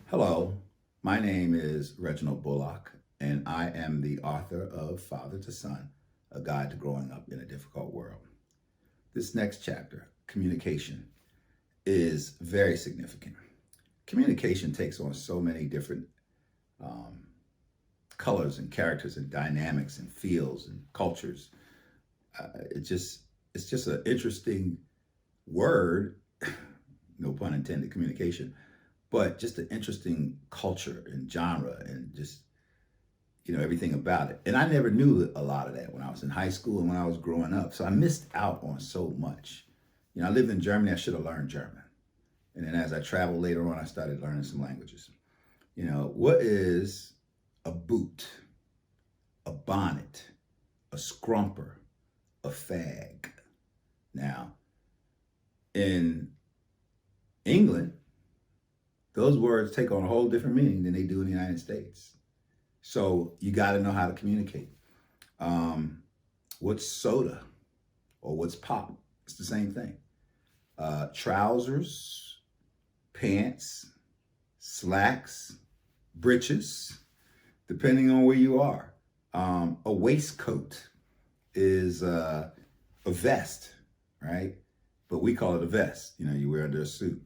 Hello, my name is Reginald Bullock, and I am the author of Father to Son, A Guide to Growing Up in a Difficult World. This next chapter, communication, is very significant. Communication takes on so many different um, colors and characters and dynamics and feels and cultures. It's just an interesting word, no pun intended, communication, but just an interesting culture and genre and just everything about it. And I never knew a lot of that when I was in high school and when I was growing up. So I missed out on so much. I lived in Germany. I should have learned German. And then as I traveled later on, I started learning some languages. What is a boot, a bonnet, a scrumper, a fag? Now, in England, those words take on a whole different meaning than they do in the United States. So you got to know how to communicate. What's soda or what's pop? It's the same thing. Trousers, pants, slacks, breeches, depending on where you are. A waistcoat is a vest, right? But we call it a vest. You wear under a suit.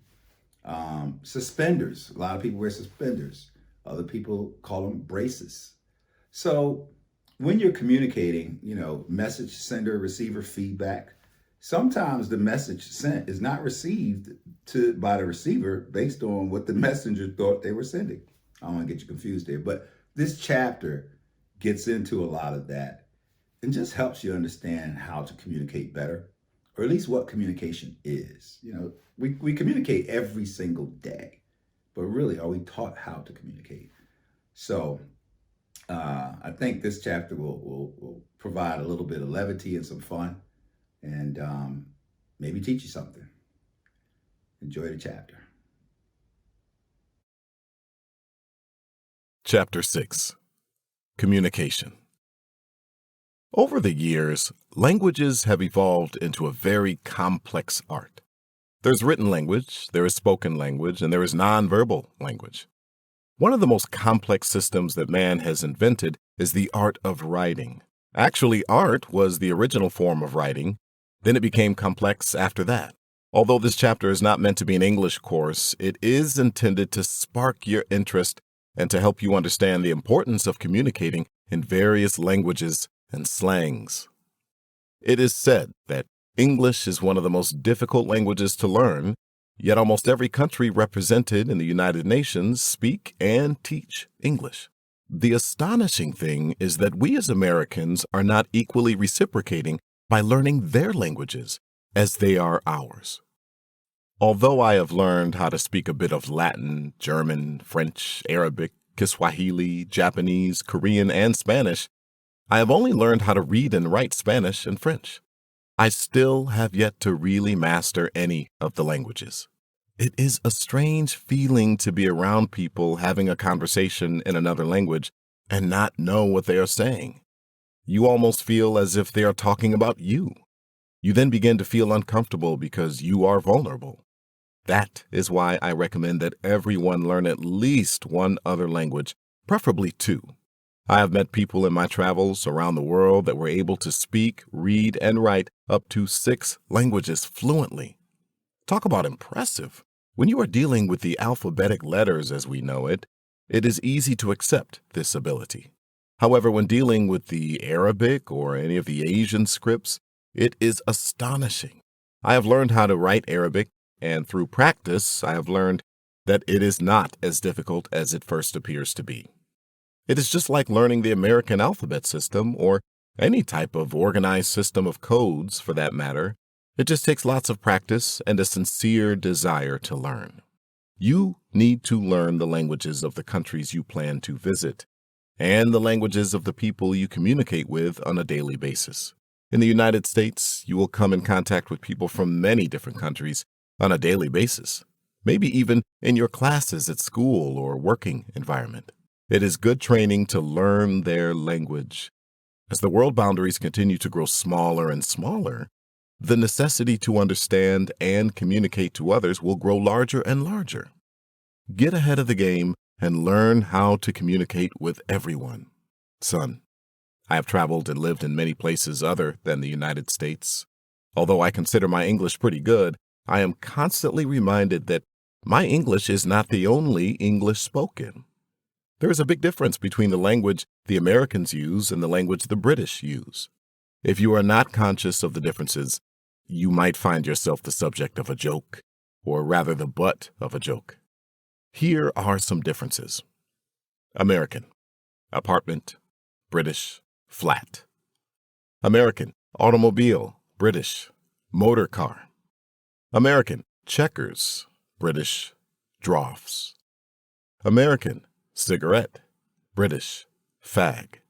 Suspenders. A lot of people wear suspenders. Other people call them braces. So when you're communicating, message sender, receiver, feedback, sometimes the message sent is not received by the receiver based on what the messenger thought they were sending. I don't want to get you confused there, but this chapter gets into a lot of that and just helps you understand how to communicate better, or at least what communication is. We communicate every single day, but really, are we taught how to communicate? So I think this chapter will provide a little bit of levity and some fun, and maybe teach you something. Enjoy the chapter. Chapter 6. Communication. Over the years, languages have evolved into a very complex art. There's written language, there is spoken language, and there is nonverbal language. One of the most complex systems that man has invented is the art of writing. Actually, art was the original form of writing, then it became complex after that. Although this chapter is not meant to be an English course, it is intended to spark your interest and to help you understand the importance of communicating in various languages and slangs. It is said that English is one of the most difficult languages to learn, yet almost every country represented in the United Nations speak and teach English. The astonishing thing is that we as Americans are not equally reciprocating by learning their languages as they are ours. Although I have learned how to speak a bit of Latin, German, French, Arabic, Kiswahili, Japanese, Korean, and Spanish, I have only learned how to read and write Spanish and French. I still have yet to really master any of the languages. It is a strange feeling to be around people having a conversation in another language and not know what they are saying. You almost feel as if they are talking about you. You then begin to feel uncomfortable because you are vulnerable. That is why I recommend that everyone learn at least one other language, preferably two. I have met people in my travels around the world that were able to speak, read, and write up to 6 languages fluently. Talk about impressive. When you are dealing with the alphabetic letters as we know it, it is easy to accept this ability. However, when dealing with the Arabic or any of the Asian scripts, it is astonishing. I have learned how to write Arabic, and through practice, I have learned that it is not as difficult as it first appears to be. It is just like learning the American alphabet system or any type of organized system of codes for that matter. It just takes lots of practice and a sincere desire to learn. You need to learn the languages of the countries you plan to visit and the languages of the people you communicate with on a daily basis. In the United States, you will come in contact with people from many different countries on a daily basis, maybe even in your classes at school or working environment. It is good training to learn their language. As the world boundaries continue to grow smaller and smaller, the necessity to understand and communicate to others will grow larger and larger. Get ahead of the game and learn how to communicate with everyone. Son, I have traveled and lived in many places other than the United States. Although I consider my English pretty good, I am constantly reminded that my English is not the only English spoken. There is a big difference between the language the Americans use and the language the British use. If you are not conscious of the differences, you might find yourself the subject of a joke, or rather the butt of a joke. Here are some differences. American, apartment, British, flat. American, automobile, British, motor car. American, checkers, British, draughts. American, cigarette, British, fag.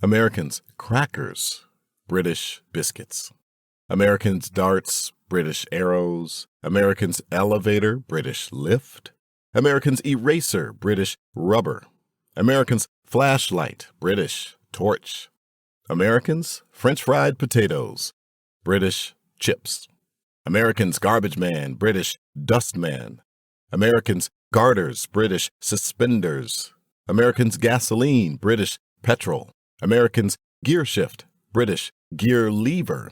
Americans, crackers, British, biscuits. Americans, darts, British, arrows. Americans, elevator, British, lift. Americans, eraser, British, rubber. Americans, flashlight, British, torch. Americans, French fried potatoes, British, chips. Americans, garbage man, British, dust man. Americans, garters, British, suspenders. Americans, gasoline, British, petrol. Americans, gear shift, British, gear lever.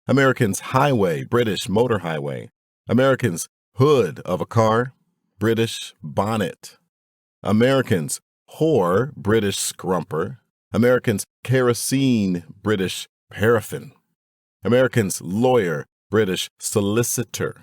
Americans, highway, British, motor highway. Americans, hood of a car, British, bonnet. Americans, whore, British, scrumper. Americans, kerosene, British, paraffin. Americans, lawyer, British, solicitor.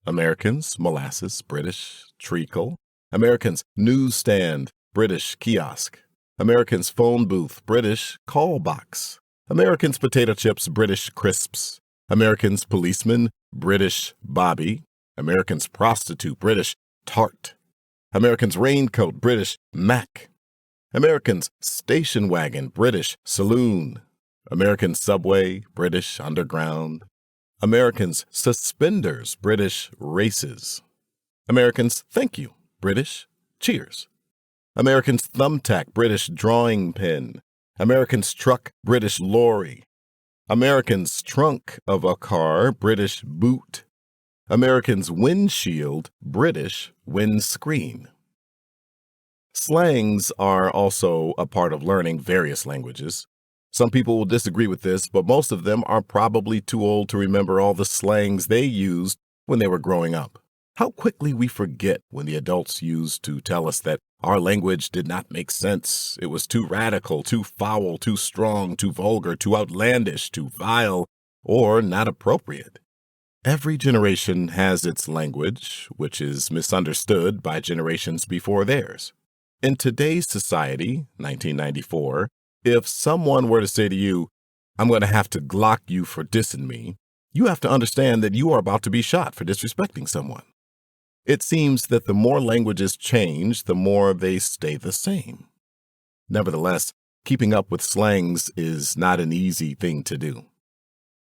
Americans, molasses, British, treacle. Americans, newsstand, British, kiosk. Americans, phone booth, British, call box. Americans, potato chips, British, crisps. Americans, policeman, British, bobby. Americans, prostitute, British, tart. Americans, raincoat, British, mac. Americans, station wagon, British, saloon. Americans, subway, British, underground. Americans, suspenders, British, races. Americans, thank you, British, cheers. Americans, thumbtack, British, drawing pen. Americans, truck, British, lorry. Americans, trunk of a car, British, boot. Americans, windshield, British, windscreen. Slangs are also a part of learning various languages. Some people will disagree with this, but most of them are probably too old to remember all the slangs they used when they were growing up. How quickly we forget when the adults used to tell us that our language did not make sense. It was too radical, too foul, too strong, too vulgar, too outlandish, too vile, or not appropriate. Every generation has its language, which is misunderstood by generations before theirs. In today's society, 1994, if someone were to say to you, "I'm going to have to Glock you for dissing me," you have to understand that you are about to be shot for disrespecting someone. It seems that the more languages change, the more they stay the same. Nevertheless, keeping up with slangs is not an easy thing to do.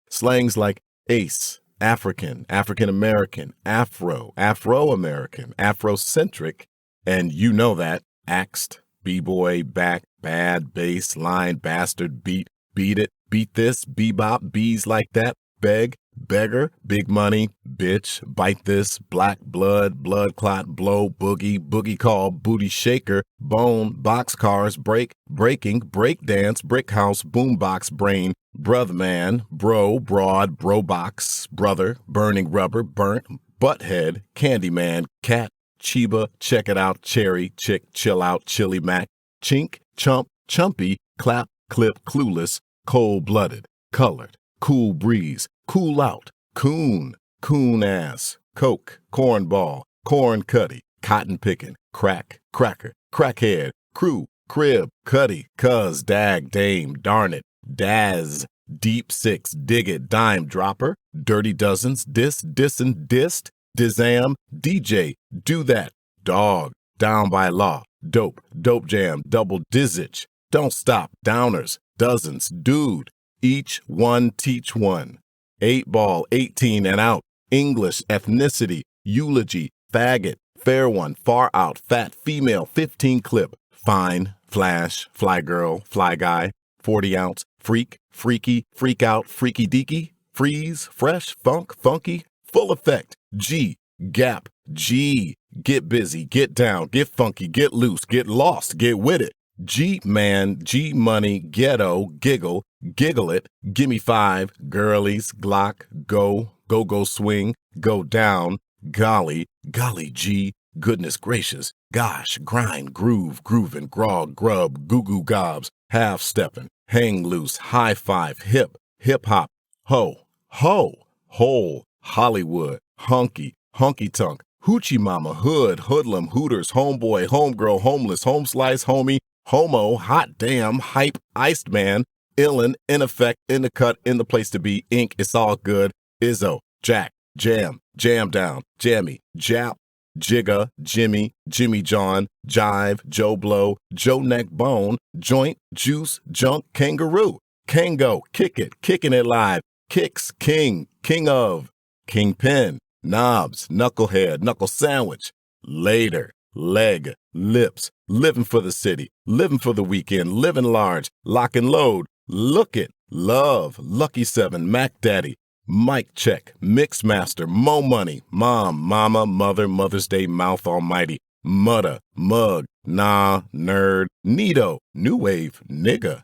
Slangs like ace, African, African-American, Afro, Afro-American, Afrocentric, and you know that, axed, b-boy, back, bad, bass, line, bastard, beat, beat it, beat this, bebop, bees like that, beg, beggar, big money, bitch, bite this, black blood, blood clot, blow, boogie, boogie call, booty shaker, bone, boxcars, break, breaking, break dance, brick house, boombox, brain, brother man, bro, broad, bro box, brother, burning rubber, burnt, butthead, candy man, cat, chiba, check it out, cherry, chick, chill out, chili mac, chink, chump, chumpy, clap, clip, clueless, cold-blooded, colored, cool breeze, cool out, coon, coon ass, coke, cornball, corn cutty, cotton pickin', crack, cracker, crackhead, crew, crib, cuddy, cuz, dag, dame, darn it, daz, deep six, dig it, dime dropper, dirty dozens, dissin', dissed, dizam, DJ, do that, dog, down by law, dope, dope jam, double dizage, don't stop, downers, dozens, dude, each one teach one, 8 ball, 18 and out, English, ethnicity, eulogy, faggot, fair one, far out, fat female, 15 clip, fine, flash, fly girl, fly guy, 40 ounce, freak, freaky, freak out, freaky deaky, freeze, fresh, funk, funky, full effect, G, gap, G, get busy, get down, get funky, get loose, get lost, get with it. G-man, G-money, ghetto, giggle, giggle it, gimme five, girlies, Glock, go swing, go down, golly, golly G, goodness gracious, gosh, grind, groove, groovin', grog, grub, goo-goo gobs, half-steppin', hang loose, high five, hip-hop, ho, hole, Hollywood, hunky, honky-tonk, hoochie mama, hood, hoodlum, hooters, homeboy, homegirl, homeless, home slice, homie, homo, hot damn, hype, iced man, illin, in effect, in the cut, in the place to be, ink, it's all good, Izzo, Jack, jam, jam down, jammy, jap, jigga, Jimmy, Jimmy John, jive, Joe Blow, Joe Neck Bone, joint, juice, junk, kangaroo, Kango, kick it, kicking it live, kicks, king, king of, kingpin, knobs, knucklehead, knuckle sandwich, later, leg, lips, living for the city, living for the weekend, living large, lock and load, look it, love, Lucky 7, Mac Daddy, mic check, mix master, mo money, mom, mama, mother, Mother's Day, mouth almighty, mutta, mug, nah, nerd, neato, new wave, nigger,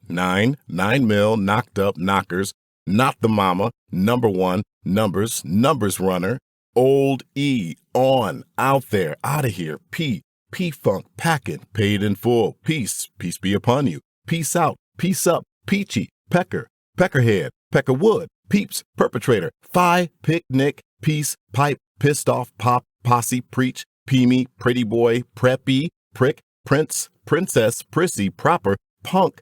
9 mil, knocked up, knockers, not the mama, number one, numbers runner, old E, on, out there, out of here, P-funk, packing, paid in full, peace be upon you, peace out, peace up, peachy, peckerhead, peckerwood, peeps, perpetrator, picnic, peace, pipe, pissed off, pop, posse, preach, peemy, pretty boy, preppy, prick, prince, princess, prissy, proper, punk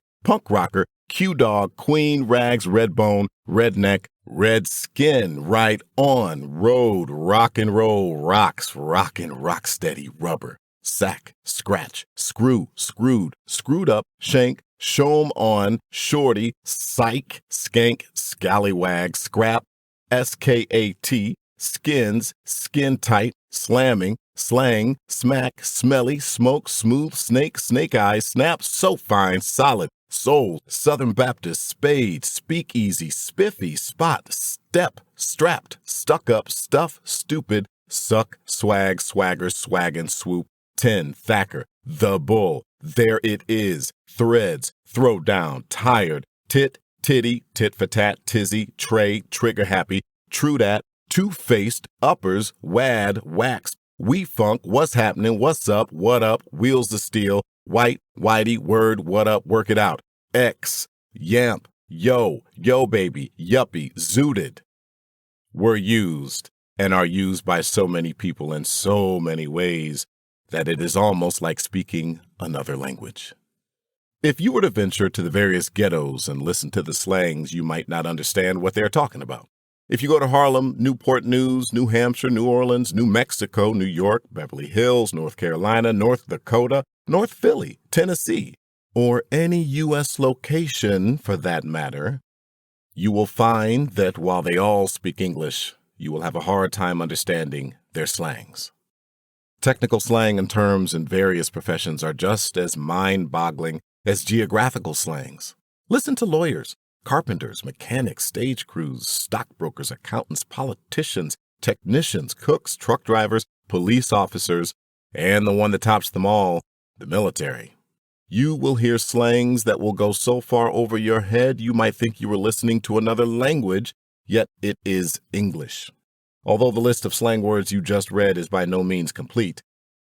rocker, Q-dog, queen, rags, red bone, redneck, red skin, right on, road, rock and roll, rocks, rockin', rock steady, rubber, sack, scratch, screw, screwed up, shank, show 'em on, shorty, psych, skank, scallywag, scrap, SKAT, skins, skin tight, slamming, slang, smack, smelly, smoke, smooth, snake eyes, snap, so fine, solid, soul, Southern Baptist, spade, speak easy, spiffy, spot, step, strapped, stuck up, stuff, stupid, suck, swag, swagger, swaggin', swoop, 10, Thacker, the bull, there it is, threads, throw down, tired, titty, tit for tat, tizzy, tray, trigger happy, true dat, two-faced, uppers, wad, wax, we funk, what's happening, what's up, what up, wheels of steel, whitey, word, what up, work it out, X, yamp, yo baby, yuppie, zooted, were used and are used by so many people in so many ways that it is almost like speaking another language. If you were to venture to the various ghettos and listen to the slangs, you might not understand what they're talking about. If you go to Harlem, Newport News, New Hampshire, New Orleans, New Mexico, New York, Beverly Hills, North Carolina, North Dakota, North Philly, Tennessee, or any U.S. location for that matter, you will find that while they all speak English, you will have a hard time understanding their slangs. Technical slang and terms in various professions are just as mind-boggling as geographical slangs. Listen to lawyers, carpenters, mechanics, stage crews, stockbrokers, accountants, politicians, technicians, cooks, truck drivers, police officers, and the one that tops them all, the military. You will hear slangs that will go so far over your head you might think you were listening to another language, yet it is English. Although the list of slang words you just read is by no means complete,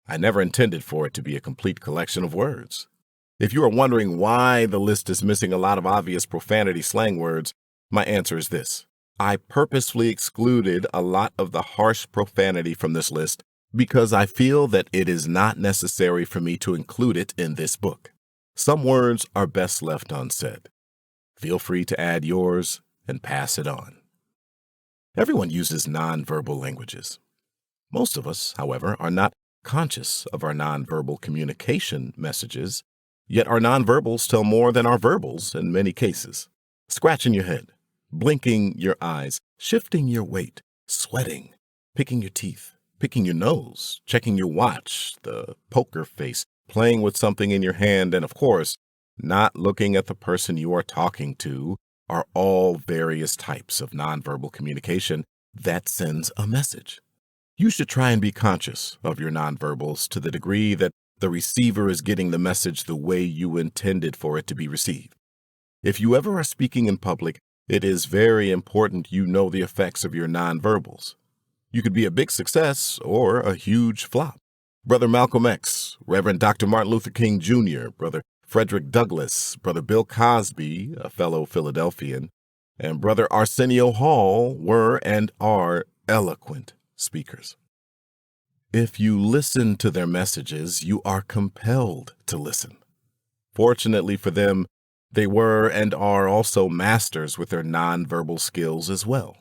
I never intended for it to be a complete collection of words. If you are wondering why the list is missing a lot of obvious profanity slang words, my answer is this. I purposefully excluded a lot of the harsh profanity from this list because I feel that it is not necessary for me to include it in this book. Some words are best left unsaid. Feel free to add yours and pass it on. Everyone uses nonverbal languages. Most of us, however, are not conscious of our nonverbal communication messages, yet our nonverbals tell more than our verbals in many cases. Scratching your head, blinking your eyes, shifting your weight, sweating, picking your teeth, picking your nose, checking your watch, the poker face, playing with something in your hand, and of course, not looking at the person you are talking to are all various types of nonverbal communication that sends a message. You should try and be conscious of your nonverbals to the degree that the receiver is getting the message the way you intended for it to be received. If you ever are speaking in public, it is very important you know the effects of your nonverbals. You could be a big success or a huge flop. Brother Malcolm X, Reverend Dr. Martin Luther King Jr., Brother Frederick Douglass, Brother Bill Cosby, a fellow Philadelphian, and Brother Arsenio Hall were and are eloquent speakers. If you listen to their messages, you are compelled to listen. Fortunately for them, they were and are also masters with their nonverbal skills as well.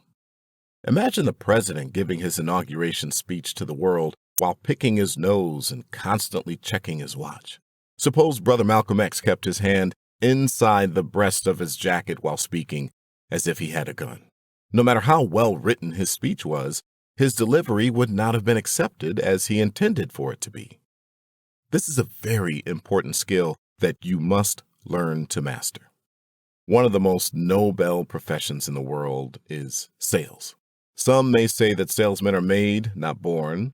Imagine the president giving his inauguration speech to the world while picking his nose and constantly checking his watch. Suppose Brother Malcolm X kept his hand inside the breast of his jacket while speaking, as if he had a gun. No matter how well written his speech was, his delivery would not have been accepted as he intended for it to be. This is a very important skill that you must learn to master. One of the most noble professions in the world is sales. Some may say that salesmen are made, not born.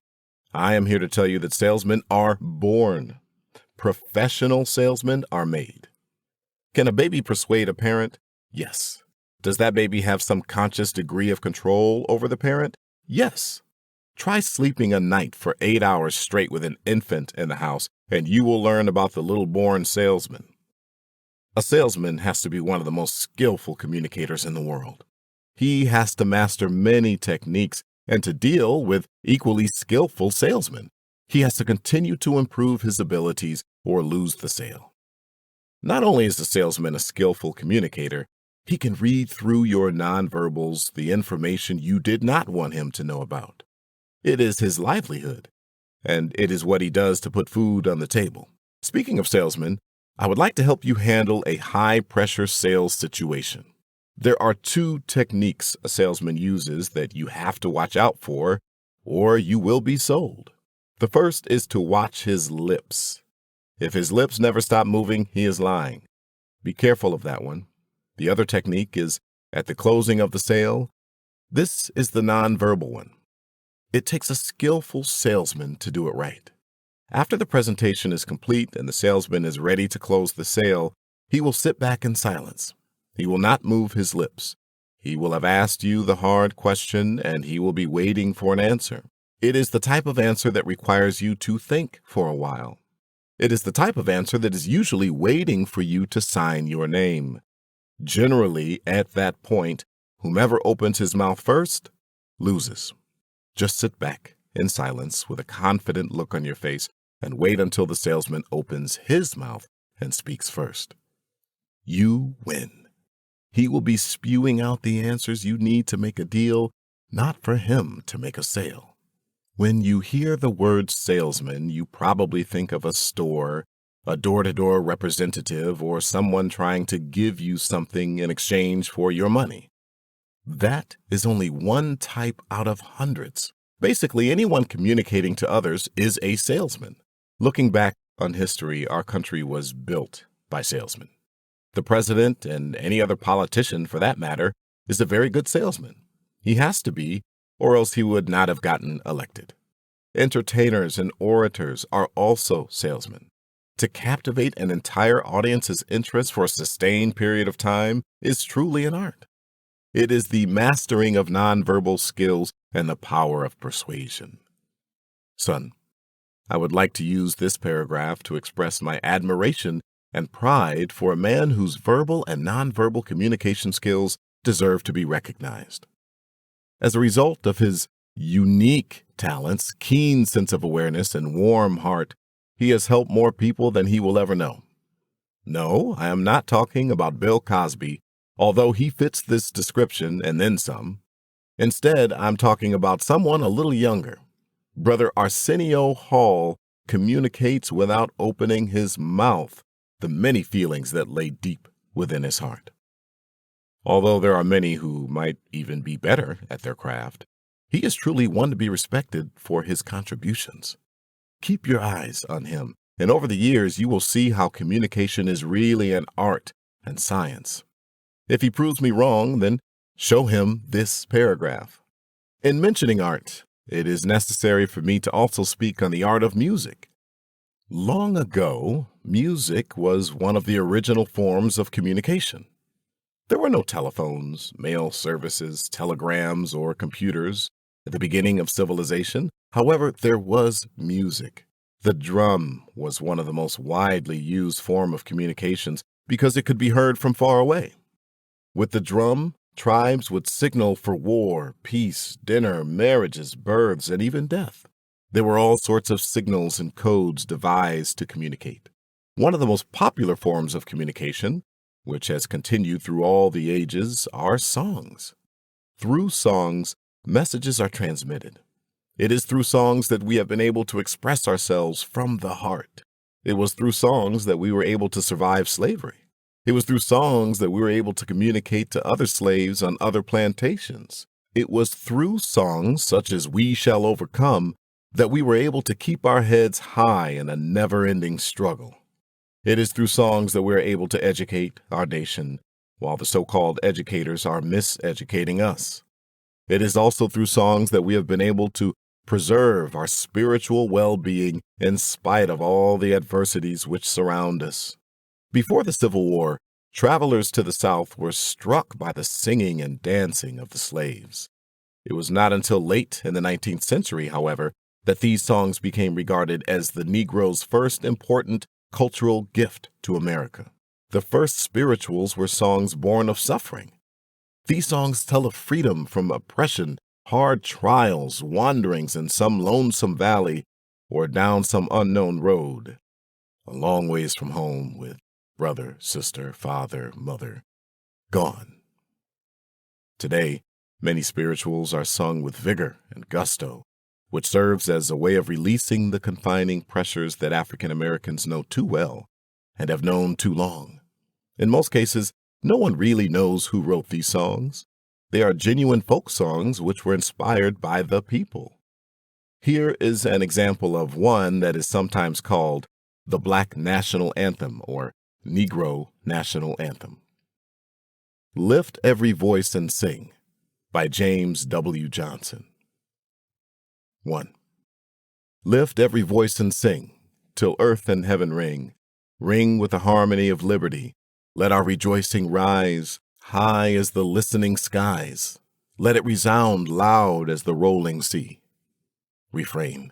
I am here to tell you that salesmen are born. Professional salesmen are made. Can a baby persuade a parent? Yes. Does that baby have some conscious degree of control over the parent? Yes. Try sleeping a night for 8 hours straight with an infant in the house, and you will learn about the little born salesman. A salesman has to be one of the most skillful communicators in the world. He has to master many techniques and to deal with equally skillful salesmen. He has to continue to improve his abilities or lose the sale. Not only is the salesman a skillful communicator, he can read through your nonverbals the information you did not want him to know about. It is his livelihood, and it is what he does to put food on the table. Speaking of salesmen, I would like to help you handle a high-pressure sales situation. There are 2 techniques a salesman uses that you have to watch out for, or you will be sold. The first is to watch his lips. If his lips never stop moving, he is lying. Be careful of that one. The other technique is at the closing of the sale. This is the nonverbal one. It takes a skillful salesman to do it right. After the presentation is complete and the salesman is ready to close the sale, he will sit back in silence. He will not move his lips. He will have asked you the hard question and he will be waiting for an answer. It is the type of answer that requires you to think for a while. It is the type of answer that is usually waiting for you to sign your name. Generally, at that point, whomever opens his mouth first loses. Just sit back in silence with a confident look on your face and wait until the salesman opens his mouth and speaks first. You win. He will be spewing out the answers you need to make a deal, not for him to make a sale. When you hear the word salesman, you probably think of a store, a door-to-door representative, or someone trying to give you something in exchange for your money. That is only one type out of hundreds. Basically, anyone communicating to others is a salesman. Looking back on history, our country was built by salesmen. The president, and any other politician for that matter, is a very good salesman. He has to be, or else he would not have gotten elected. Entertainers and orators are also salesmen. To captivate an entire audience's interest for a sustained period of time is truly an art. It is the mastering of nonverbal skills and the power of persuasion. Son, I would like to use this paragraph to express my admiration and pride for a man whose verbal and nonverbal communication skills deserve to be recognized. As a result of his unique talents, keen sense of awareness, and warm heart, he has helped more people than he will ever know. No, I am not talking about Bill Cosby, although he fits this description and then some. Instead, I'm talking about someone a little younger. Brother Arsenio Hall communicates without opening his mouth the many feelings that lay deep within his heart. Although there are many who might even be better at their craft, he is truly one to be respected for his contributions. Keep your eyes on him, and over the years you will see how communication is really an art and science. If he proves me wrong, then show him this paragraph. In mentioning art, it is necessary for me to also speak on the art of music. Long ago, music was one of the original forms of communication. There were no telephones, mail services, telegrams, or computers at the beginning of civilization. However, there was music. The drum was one of the most widely used form of communications because it could be heard from far away. With the drum, tribes would signal for war, peace, dinner, marriages, births, and even death. There were all sorts of signals and codes devised to communicate. One of the most popular forms of communication, which has continued through all the ages, are songs. Through songs, messages are transmitted. It is through songs that we have been able to express ourselves from the heart. It was through songs that we were able to survive slavery. It was through songs that we were able to communicate to other slaves on other plantations. It was through songs such as We Shall Overcome that we were able to keep our heads high in a never-ending struggle. It is through songs that we are able to educate our nation, while the so-called educators are miseducating us. It is also through songs that we have been able to preserve our spiritual well-being in spite of all the adversities which surround us. Before the Civil War, travelers to the South were struck by the singing and dancing of the slaves. It was not until late in the 19th century, however, that these songs became regarded as the Negro's first important cultural gift to America. The first spirituals were songs born of suffering. These songs tell of freedom from oppression, hard trials, wanderings in some lonesome valley, or down some unknown road, a long ways from home with brother, sister, father, mother, gone. Today, many spirituals are sung with vigor and gusto, which serves as a way of releasing the confining pressures that African Americans know too well and have known too long. In most cases, no one really knows who wrote these songs. They are genuine folk songs which were inspired by the people. Here is an example of one that is sometimes called the Black National Anthem or Negro National Anthem. Lift Every Voice and Sing by James W. Johnson. 1. Lift every voice and sing, till earth and heaven ring, ring with the harmony of liberty. Let our rejoicing rise, high as the listening skies. Let it resound loud as the rolling sea. Refrain.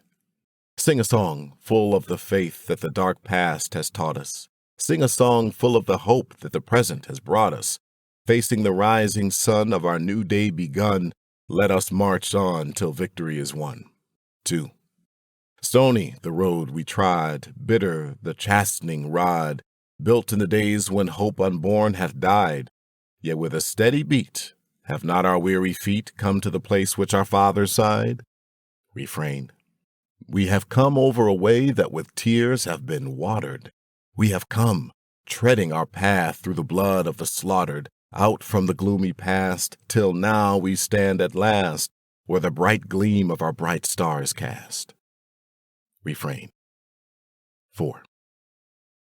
Sing a song full of the faith that the dark past has taught us. Sing a song full of the hope that the present has brought us. Facing the rising sun of our new day begun, let us march on till victory is won. 2. Stony the road we trod, bitter the chastening rod, built in the days when hope unborn hath died. Yet with a steady beat, have not our weary feet come to the place which our fathers sighed? Refrain. We have come over a way that with tears have been watered. We have come, treading our path through the blood of the slaughtered, out from the gloomy past, till now we stand at last, where the bright gleam of our bright stars cast. Refrain. 4.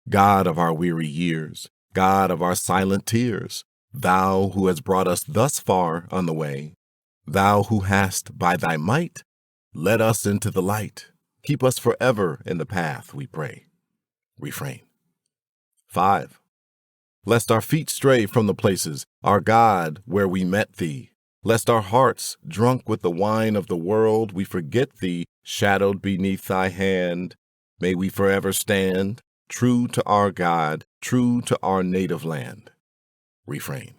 God of our weary years, God of our silent tears, Thou who hast brought us thus far on the way, Thou who hast, by thy might, led us into the light, keep us forever in the path, we pray. Refrain. 5. Lest our feet stray from the places, our God, where we met thee, lest our hearts, drunk with the wine of the world, we forget thee, shadowed beneath thy hand, may we forever stand, true to our God, true to our native land. Refrain.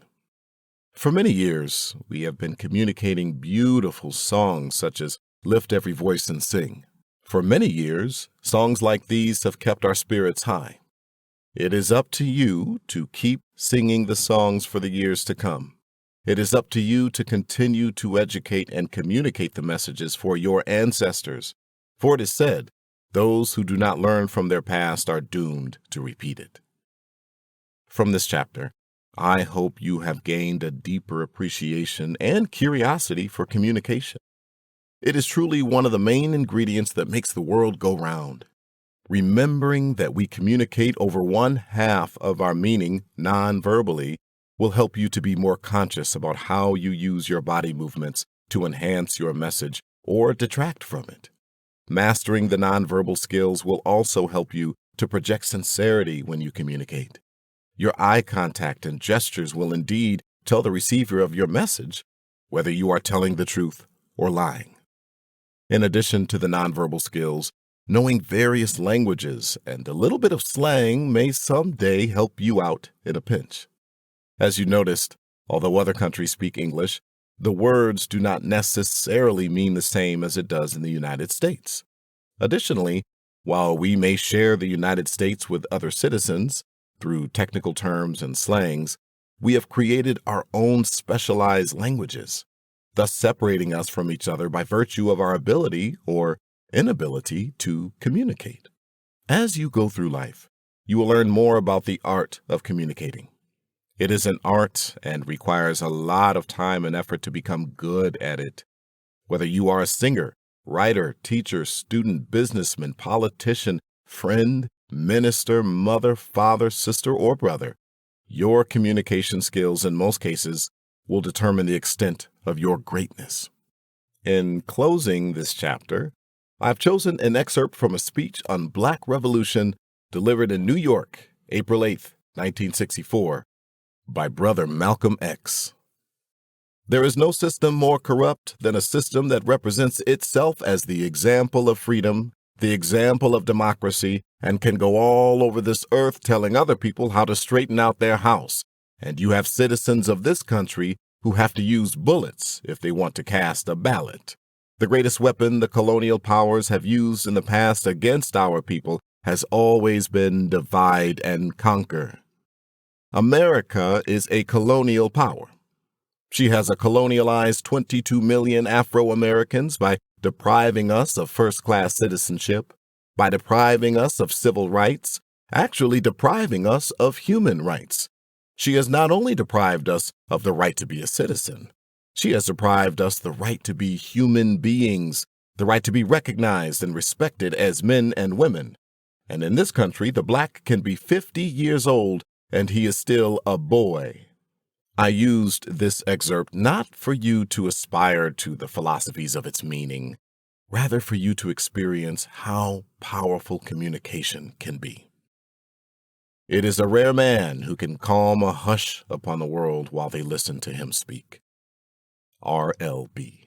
For many years, we have been communicating beautiful songs such as Lift Every Voice and Sing. For many years, songs like these have kept our spirits high. It is up to you to keep singing the songs for the years to come. It is up to you to continue to educate and communicate the messages for your ancestors. For it is said, those who do not learn from their past are doomed to repeat it. From this chapter, I hope you have gained a deeper appreciation and curiosity for communication. It is truly one of the main ingredients that makes the world go round. Remembering that we communicate over one half of our meaning non-verbally will help you to be more conscious about how you use your body movements to enhance your message or detract from it. Mastering the nonverbal skills will also help you to project sincerity when you communicate. Your eye contact and gestures will indeed tell the receiver of your message whether you are telling the truth or lying. In addition to the nonverbal skills, knowing various languages and a little bit of slang may someday help you out in a pinch. As you noticed, although other countries speak English, the words do not necessarily mean the same as it does in the United States. Additionally, while we may share the United States with other citizens through technical terms and slangs, we have created our own specialized languages, thus separating us from each other by virtue of our ability or inability to communicate. As you go through life, you will learn more about the art of communicating. It is an art and requires a lot of time and effort to become good at it. Whether you are a singer, writer, teacher, student, businessman, politician, friend, minister, mother, father, sister, or brother, your communication skills in most cases will determine the extent of your greatness. In closing this chapter, I've chosen an excerpt from a speech on Black Revolution delivered in New York, April 8, 1964, by Brother Malcolm X. There is no system more corrupt than a system that represents itself as the example of freedom, the example of democracy, and can go all over this earth telling other people how to straighten out their house. And you have citizens of this country who have to use bullets if they want to cast a ballot. The greatest weapon the colonial powers have used in the past against our people has always been divide and conquer. America is a colonial power. She has colonialized 22 million Afro-Americans by depriving us of first-class citizenship, by depriving us of civil rights, actually depriving us of human rights. She has not only deprived us of the right to be a citizen, she has deprived us the right to be human beings, the right to be recognized and respected as men and women. And in this country, the black can be 50 years old and he is still a boy. I used this excerpt not for you to aspire to the philosophies of its meaning, rather for you to experience how powerful communication can be. It is a rare man who can calm a hush upon the world while they listen to him speak. R.L.B.